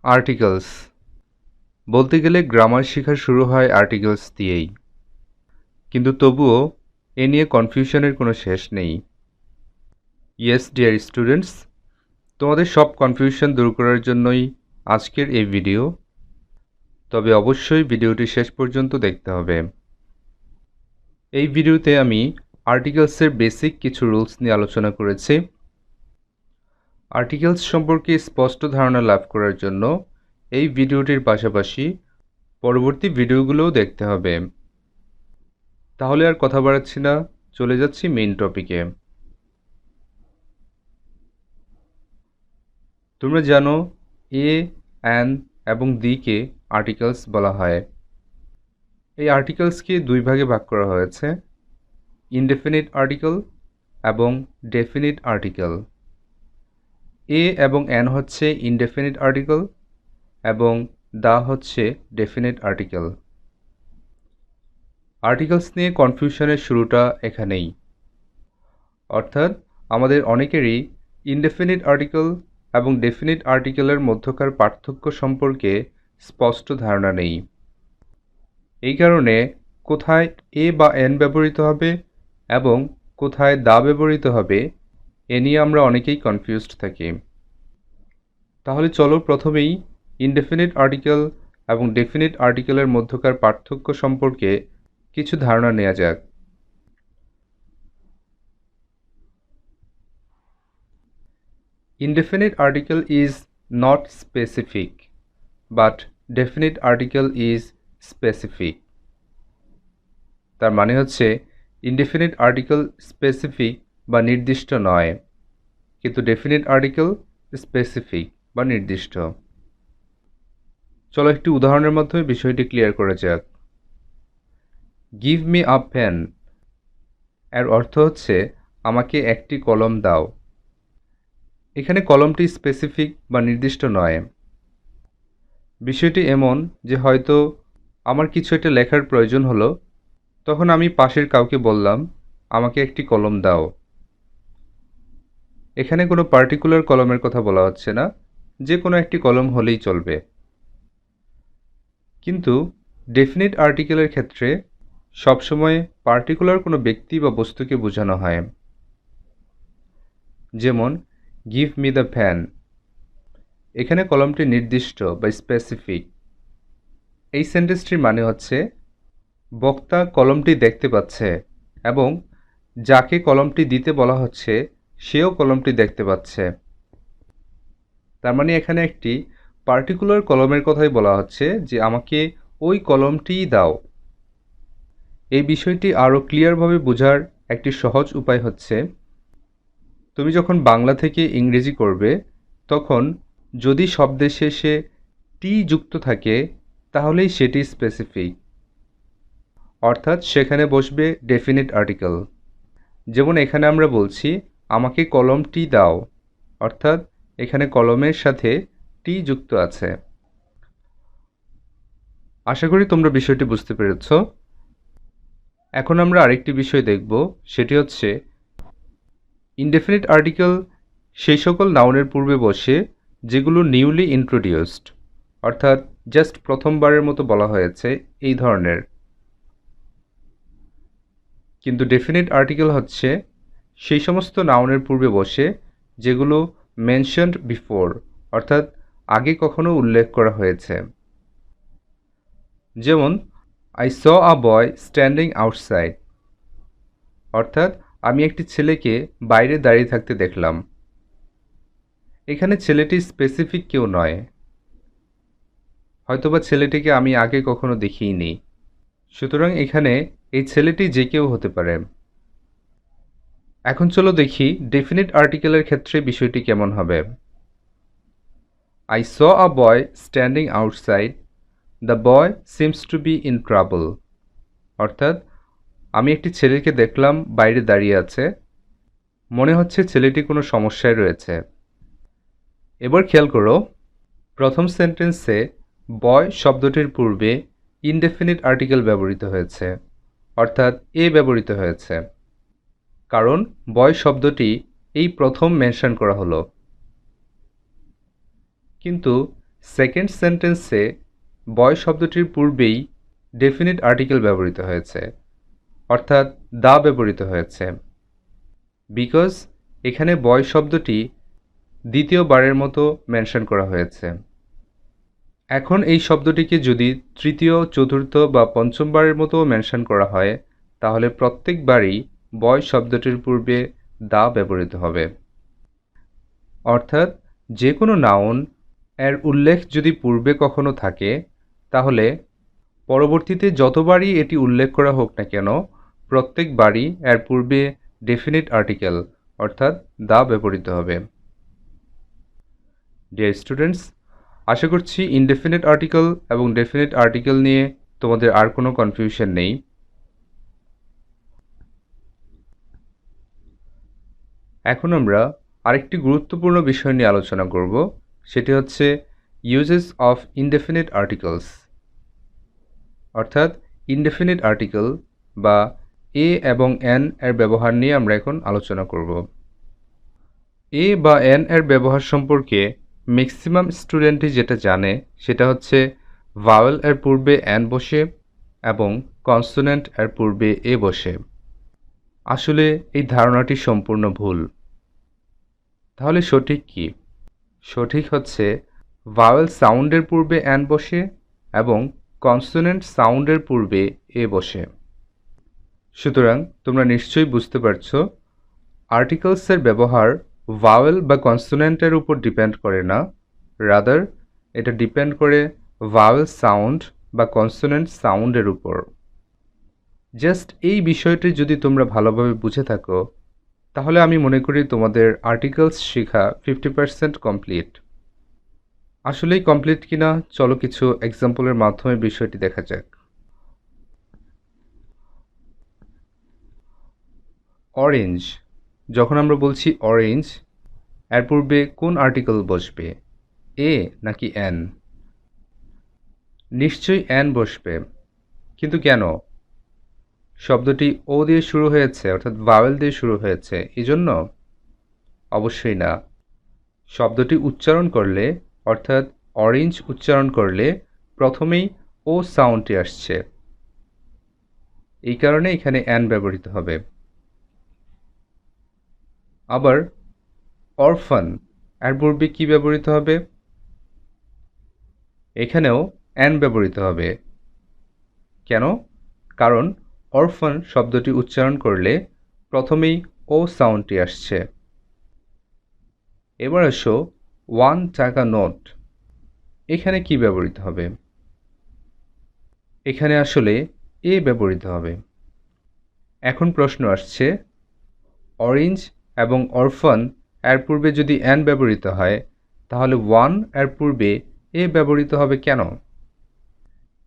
Articles বলতে গেলে grammar শেখা শুরু হয় আর্টিকেলস দিয়েই, কিন্তু তবুও এ নিয়ে কনফিউশনের কোনো শেষ নেই। ইয়েস ডিয়ার স্টুডেন্টস, তোমাদের সব কনফিউশন দূর করার জন্যই আজকের এই ভিডিও। তবে অবশ্যই ভিডিওটি শেষ পর্যন্ত দেখতে হবে। এই ভিডিওতে আমি আর্টিকেলসের বেসিক কিছু রুলস নিয়ে আলোচনা করেছি। আর্টিকেলস সম্পর্কে স্পষ্ট ধারণা লাভ করার জন্য এই ভিডিওটির পাশাপাশি পরবর্তী ভিডিওগুলোও দেখতে হবে। তাহলে আর কথা বাড়াচ্ছি না, চলে যাচ্ছি মেইন টপিকে। তোমরা জানো এ, অ্যান এবং দিকে আর্টিকেলস বলা হয়। এই আর্টিকেলসকে দুই ভাগে ভাগ করা হয়েছে, ইনডেফিনিট আর্টিকেল এবং ডেফিনিট আর্টিকেল। এ এবং অ্যান হচ্ছে ইনডেফিনিট আর্টিকেল এবং দা হচ্ছে ডেফিনিট আর্টিকেল। আর্টিকেলস নিয়ে কনফিউশনের শুরুটা এখানেই, অর্থাৎ আমাদের অনেকেরই ইনডেফিনিট আর্টিকেল এবং ডেফিনিট আর্টিকেলের মধ্যকার পার্থক্য সম্পর্কে স্পষ্ট ধারণা নেই। এই কারণে কোথায় এ বা এন ব্যবহৃত হবে এবং কোথায় দা ব্যবহৃত হবে এ নিয়ে আমরা অনেকেই কনফিউজড থাকি। তাহলে চলো প্রথমেই ইনডেফিনিট আর্টিকেল এবং ডেফিনিট আর্টিকেলের মধ্যকার পার্থক্য সম্পর্কে কিছু ধারণা নেওয়া যাক। Indefinite article is not specific, but definite article is specific. তার মানে হচ্ছে ইনডেফিনিট আর্টিকেল স্পেসিফিক বা নির্দিষ্ট নয়, কিন্তু ডেফিনিট আর্টিকেল স্পেসিফিক বা নির্দিষ্ট। চলো একটি উদাহরণের মাধ্যমে বিষয়টি ক্লিয়ার করা যাক। গিভ মি আ পেন এর অর্থ হচ্ছে আমাকে একটি কলম দাও। এখানে কলমটি স্পেসিফিক বা নির্দিষ্ট নয়। বিষয়টি এমন যে হয়তো আমার কিছু একটা লেখার প্রয়োজন হলো, তখন আমি পাশের কাউকে বললাম আমাকে একটি কলম দাও। এখানে কোনো পার্টিকুলার কলমের কথা বলা হচ্ছে না, যে কোনো একটি কলম হলেই চলবে। কিন্তু ডেফিনিট আর্টিকেলের ক্ষেত্রে সবসময় পার্টিকুলার কোনো ব্যক্তি বা বস্তুকে বোঝানো হয়। যেমন গিভ মি দ্য পেন, এখানে কলমটি নির্দিষ্ট বা স্পেসিফিক। এই সেন্টেন্সটির মানে হচ্ছে বক্তা কলমটি দেখতে পাচ্ছে এবং যাকে কলমটি দিতে বলা হচ্ছে সেও কলমটি দেখতে পাচ্ছে। তার মানে এখানে একটি পার্টিকুলার কলমের কথাই বলা হচ্ছে যে আমাকে ওই কলমটিই দাও। এই বিষয়টি আরও ক্লিয়ারভাবে বোঝার একটি সহজ উপায় হচ্ছে, তুমি যখন বাংলা থেকে ইংরেজি করবে তখন যদি শব্দের শেষে টি যুক্ত থাকে তাহলেই সেটি স্পেসিফিক, অর্থাৎ সেখানে বসবে ডেফিনিট আর্টিকেল। যেমন এখানে আমরা বলছি আমাকে কলমটি দাও, অর্থাৎ এখানে কলমের সাথে টি যুক্ত আছে। আশা করি তোমরা বিষয়টি বুঝতে পেরেছ। এখন আমরা আরেকটি বিষয় দেখব, সেটি হচ্ছে ইনডেফিনিট আর্টিকেল সেই সকল নাউনের পূর্বে বসে যেগুলো নিউলি ইন্ট্রোডিউসড, অর্থাৎ জাস্ট প্রথমবারের মতো বলা হয়েছে এই ধরনের। কিন্তু ডেফিনিট আর্টিকেল হচ্ছে সেই সমস্ত নাউনের পূর্বে বসে যেগুলো মেনশনড বিফোর, অর্থাৎ আগে কখনো উল্লেখ করা হয়েছে। যেমন I saw a boy standing outside, অর্থাৎ আমি একটি ছেলেকে বাইরে দাঁড়িয়ে থাকতে দেখলাম। এখানে ছেলেটি স্পেসিফিক কেউ নয়, হয়তোবা ছেলেটিকে আমি আগে কখনো দেখিনি, সুতরাং এখানে এই ছেলেটি যে কেউ হতে পারে। এখন চলো দেখি ডেফিনিট আর্টিকেলের ক্ষেত্রে বিষয়টি কেমন হবে। I saw a boy standing outside, the boy seems to be in trouble, অর্থাৎ আমি একটি ছেলেকে দেখলাম বাইরে দাঁড়িয়ে আছে, মনে হচ্ছে ছেলেটি কোনো সমস্যায় রয়েছে। এবার খেয়াল করো, প্রথম সেন্টেন্সে বয় শব্দটির পূর্বে ইনডেফিনিট আর্টিকেল ব্যবহৃত হয়েছে, অর্থাৎ এ ব্যবহৃত হয়েছে, কারণ বয় শব্দটি এই প্রথম মেনশন করা হলো। কিন্তু সেকেন্ড সেন্টেন্সে বয় শব্দটির পূর্বেই ডেফিনিট আর্টিকেল ব্যবহৃত হয়েছে, অর্থাৎ দা ব্যবহৃত হয়েছে। বিকজ এখানে বয় শব্দটি দ্বিতীয়বারের মতো মেনশন করা হয়েছে। এখন এই শব্দটিকে যদি তৃতীয়, চতুর্থ বা পঞ্চমবারের মতো মেনশন করা হয়, তাহলে প্রত্যেকবারই বয় শব্দটির পূর্বে দা ব্যবহৃত হবে। অর্থাৎ যে কোনো নাউন এর উল্লেখ যদি পূর্বে কখনো থাকে, তাহলে পরবর্তীতে যতবারই এটি উল্লেখ করা হোক না কেন, প্রত্যেকবারই এর পূর্বে ডেফিনিট আর্টিকেল অর্থাৎ দা ব্যবহৃত হবে। ডিয়ার স্টুডেন্টস, আশা করছি ইনডেফিনিট আর্টিকেল এবং ডেফিনিট আর্টিকেল নিয়ে তোমাদের আর কোনো কনফিউশন নেই। এখন আমরা আরেকটি গুরুত্বপূর্ণ বিষয় নিয়ে আলোচনা করব, সেটি হচ্ছে ইউজেস অফ ইনডেফিনিট আর্টিকেলস, অর্থাৎ ইনডেফিনিট আর্টিকেল বা এ এবং এন এর ব্যবহার নিয়ে আমরা এখন আলোচনা করব। এ বা এন এর ব্যবহার সম্পর্কে ম্যাক্সিমাম স্টুডেন্টই যেটা জানে সেটা হচ্ছে ভাওয়েল এর পূর্বে এন বসে এবং কনসোনেন্ট এর পূর্বে এ বসে। আসলে এই ধারণাটি সম্পূর্ণ ভুল। তাহলে সঠিক কি? সঠিক হচ্ছে ভাওয়েল সাউন্ডের পূর্বে এন বসে এবং কনসোনেন্ট সাউন্ডের পূর্বে এ বসে। সুতরাং তোমরা নিশ্চয়ই বুঝতে পারছো আর্টিকেলসের ব্যবহার ভাওয়েল বা কনসোনেন্টের উপর ডিপেন্ড করে না, রাদার এটা ডিপেন্ড করে ভাওয়েল সাউন্ড বা কনসোনেন্ট সাউন্ডের উপর। জাস্ট এই বিষয়টি যদি তোমরা ভালোভাবে বুঝে থাকো, তাহলে আমি মনে করি তোমাদের আর্টিকেলস শেখা 50% কমপ্লিট। আসলেই কমপ্লিট কিনা চলো কিছু এক্সাম্পলের মাধ্যমে বিষয়টি দেখা যাক। অরেঞ্জ, যখন আমরা বলছি অরেঞ্জ, এর পূর্বে কোন আর্টিকেল বসবে, এ নাকি এন? নিশ্চয়ই এন বসবে, কিন্তু কেন? শব্দটি ও দিয়ে শুরু হয়েছে, অর্থাৎ ভাওয়েল দিয়ে শুরু হয়েছে, এজন্য? অবশ্যই না। শব্দটি উচ্চারণ করলে, অর্থাৎ অরেঞ্জ উচ্চারণ করলে প্রথমেই ও সাউন্ডটি আসছে, এই কারণে এখানে এন ব্যবহৃত হবে। আবার অরফান এর পূর্বে কি ব্যবহৃত হবে? এখানেও এন ব্যবহৃত হবে। কেন? কারণ অরফান শব্দটি উচ্চারণ করলে প্রথমেই ও সাউন্ডটি আসছে। এবার আসো 1 টাকা নোট, এখানে কি ব্যবহৃত হবে? এখানে আসলে এ ব্যবহৃত হবে। এখন প্রশ্ন আসছে, অরেঞ্জ এবং অরফান এর পূর্বে যদি এন ব্যবহৃত হয়, তাহলে 1 এর পূর্বে এ ব্যবহৃত হবে কেন?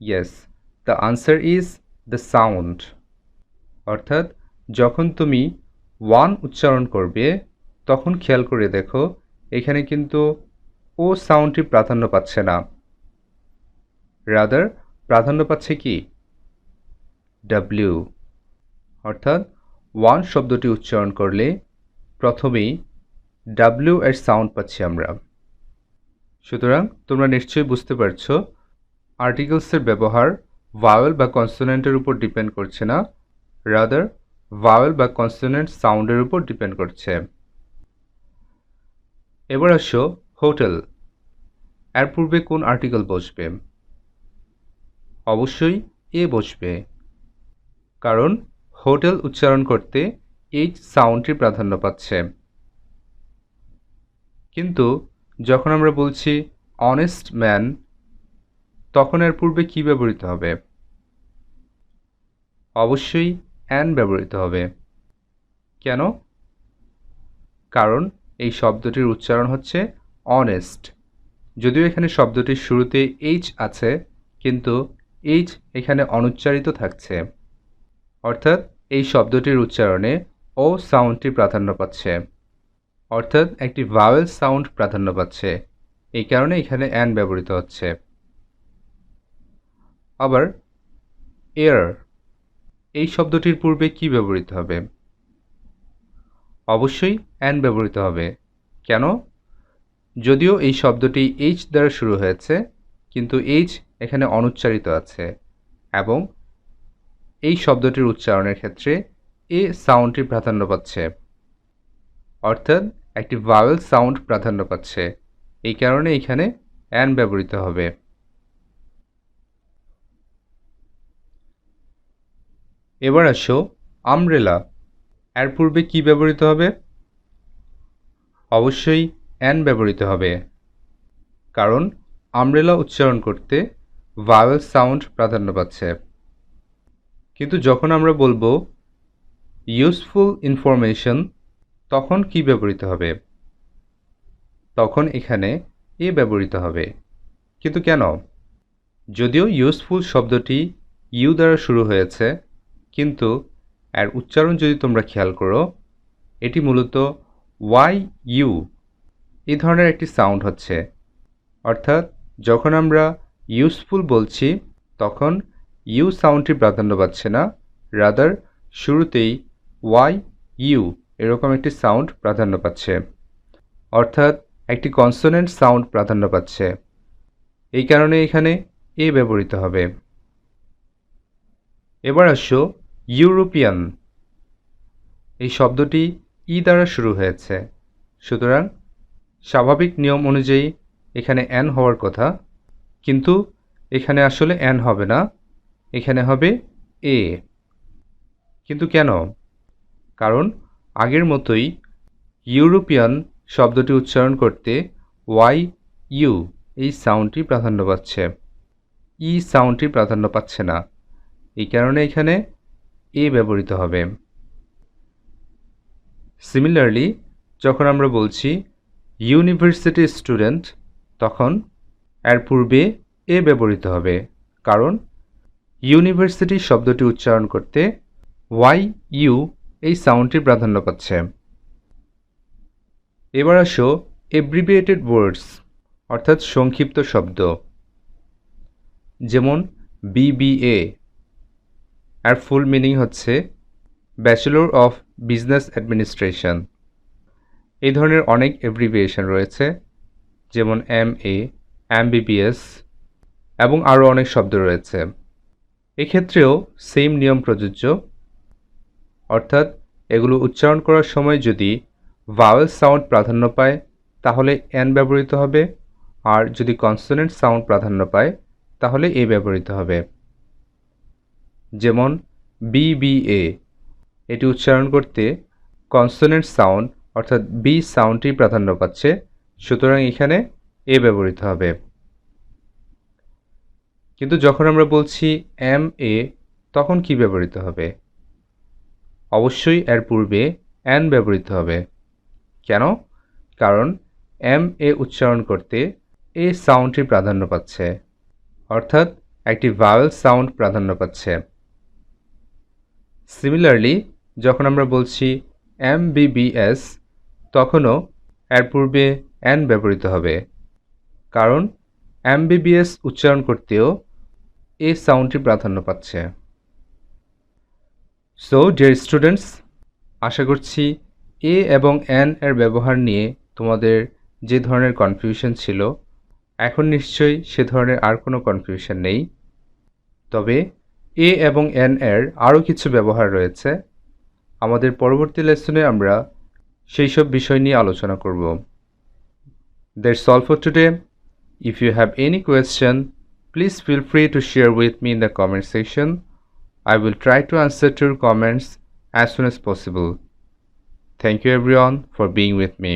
Yes, the answer is the sound. অর্থাৎ যখন তুমি 1 উচ্চারণ করবে, তখন খেয়াল করে দেখো এখানে কিন্তু ও সাউন্ডটি প্রাধান্য পাচ্ছে না, রাদার প্রাধান্য পাচ্ছে কি? ডাব্লিউ। অর্থাৎ 1 শব্দটি উচ্চারণ করলে প্রথমেই ডাব্লিউ এর সাউন্ড পাচ্ছি আমরা। সুতরাং তোমরা নিশ্চয়ই বুঝতে পারছো আর্টিকেলসের ব্যবহার ভাওয়েল বা কনসোনেন্টের উপর ডিপেন্ড করছে না, রাদার ভাওয়েল বা কনসোনেন্ট সাউন্ডের উপর ডিপেন্ড করছে। এবার আসো হোটেল, এর পূর্বে কোন আর্টিকেল বসবে? অবশ্যই এ বসবে, কারণ হোটেল উচ্চারণ করতে এইচ সাউন্ডটি প্রাধান্য পাচ্ছে। কিন্তু যখন আমরা বলছি অনেস্ট ম্যান, তখন এর পূর্বে কি ব্যবহৃত হবে? অবশ্যই অ্যান ব্যবহৃত হবে। কেন? কারণ এই শব্দটির উচ্চারণ হচ্ছে অনেস্ট। যদিও এখানে শব্দটির শুরুতে এইচ আছে, কিন্তু এইচ এখানে অনুচ্চারিত থাকছে, অর্থাৎ এই শব্দটির উচ্চারণে ও সাউন্ডটি প্রাধান্য পাচ্ছে, অর্থাৎ একটি ভাওয়েল সাউন্ড প্রাধান্য পাচ্ছে, এই কারণে এখানে অ্যান ব্যবহৃত হচ্ছে। আবার এয়ার, এই শব্দটির পূর্বে কি ব্যবহৃত হবে? অবশ্যই অ্যান ব্যবহৃত হবে। কেন? যদিও এই শব্দটি এইচ দ্বারা শুরু হয়েছে, কিন্তু এইচ এখানে অনুচ্চারিত আছে এবং এই শব্দটির উচ্চারণের ক্ষেত্রে এ সাউন্ডটি প্রাধান্য পাচ্ছে, অর্থাৎ একটি ভাওয়েল সাউন্ড প্রাধান্য পাচ্ছে। এই কারণে এখানে অ্যান ব্যবহৃত হবে। এবার আসো আমব্রেলা। এর পূর্বে কি ব্যবহৃত হবে? অবশ্যই অ্যান ব্যবহৃত হবে, কারণ আমব্রেলা উচ্চারণ করতে ভাওয়েল সাউন্ড প্রাধান্য পাচ্ছে। কিন্তু যখন আমরা বলবো ইউজফুল ইনফরমেশন, তখন কি ব্যবহৃত হবে? তখন এখানে এ ব্যবহৃত হবে। কিন্তু কেন? যদিও ইউজফুল শব্দটি ইউ দ্বারা শুরু হয়েছে, কিন্তু এর উচ্চারণ যদি তোমরা খেয়াল করো, এটি মূলত ওয়াই ইউ এই ধরনের একটি সাউন্ড হচ্ছে। অর্থাৎ যখন আমরা ইউজফুল বলছি, তখন ইউ সাউন্ডটি প্রাধান্য পাচ্ছে না, রাদার শুরুতেই ওয়াই ইউ এরকম একটি সাউন্ড প্রাধান্য পাচ্ছে, অর্থাৎ একটি কনসোনেন্ট সাউন্ড প্রাধান্য পাচ্ছে। এই কারণে এখানে এ ব্যবহৃত হবে। এবার আসো ইউরোপিয়ান। এই শব্দটি ই দ্বারা শুরু হয়েছে, সুতরাং স্বাভাবিক নিয়ম অনুযায়ী এখানে অ্যান হওয়ার কথা, কিন্তু এখানে আসলে অ্যান হবে না, এখানে হবে এ। কিন্তু কেন? কারণ আগের মতোই ইউরোপিয়ান শব্দটি উচ্চারণ করতে ওয়াই ইউ এই সাউন্ডটি প্রাধান্য পাচ্ছে, ই সাউন্ডটি প্রাধান্য পাচ্ছে না। এই কারণে এখানে এ ব্যবহৃত হবে। সিমিলারলি যখন আমরা বলছি ইউনিভার্সিটি স্টুডেন্ট, তখন এর পূর্বে এ ব্যবহৃত হবে, কারণ ইউনিভার্সিটি শব্দটি উচ্চারণ করতে ওয়াই ইউ এই সাউন্ডটি প্রাধান্য পাচ্ছে। এবার আসো এব্রিভিয়েটেড ওয়ার্ডস, অর্থাৎ সংক্ষিপ্ত শব্দ। যেমন বিবিএ, এর ফুল মিনিং হচ্ছে ব্যাচেলর অফ বিজনেস অ্যাডমিনিস্ট্রেশন। এই ধরনের অনেক এব্রিভিয়েশন রয়েছে, যেমন MA, MBBS এবং আরও অনেক শব্দ রয়েছে। এক্ষেত্রেও সেম নিয়ম প্রযোজ্য, অর্থাৎ এগুলো উচ্চারণ করার সময় যদি ভাওয়েল সাউন্ড প্রাধান্য পায় তাহলে এন ব্যবহৃত হবে, আর যদি কনসোনেন্ট সাউন্ড প্রাধান্য পায় তাহলে এ ব্যবহৃত হবে। যেমন BBA, এটি উচ্চারণ করতে কনসোনেন্ট সাউন্ড অর্থাৎ বি সাউন্ডটি প্রাধান্য পাচ্ছে, সুতরাং এখানে এ ব্যবহৃত হবে। কিন্তু যখন আমরা বলছি MA, তখন কি ব্যবহৃত হবে? অবশ্যই এর পূর্বে অ্যান ব্যবহৃত হবে। কেন? কারণ MA উচ্চারণ করতে এ সাউন্ডটি প্রাধান্য পাচ্ছে, অর্থাৎ একটি ভাওয়েল সাউন্ড প্রাধান্য পাচ্ছে। সিমিলারলি যখন আমরা বলছি MBBS, তখনও এর পূর্বে অ্যান ব্যবহৃত হবে, কারণ MBBS উচ্চারণ করতেও এ সাউন্ডটি প্রাধান্য পাচ্ছে। সো ডিয়ার স্টুডেন্টস, আশা করছি এ এবং অ্যান এর ব্যবহার নিয়ে তোমাদের যে ধরনের কনফিউশন ছিল, এখন নিশ্চয়ই সে ধরনের আর কোনো কনফিউশন নেই। তবে এ এবং অ্যান এর আরও কিছু ব্যবহার রয়েছে। আমাদের পরবর্তী লেসনে আমরা সেই সব বিষয় নিয়ে আলোচনা করব। That's all for today. If you have any question, please feel free to share with me in the comment section. I will try to answer to your comments as soon as possible. Thank you everyone for being with me.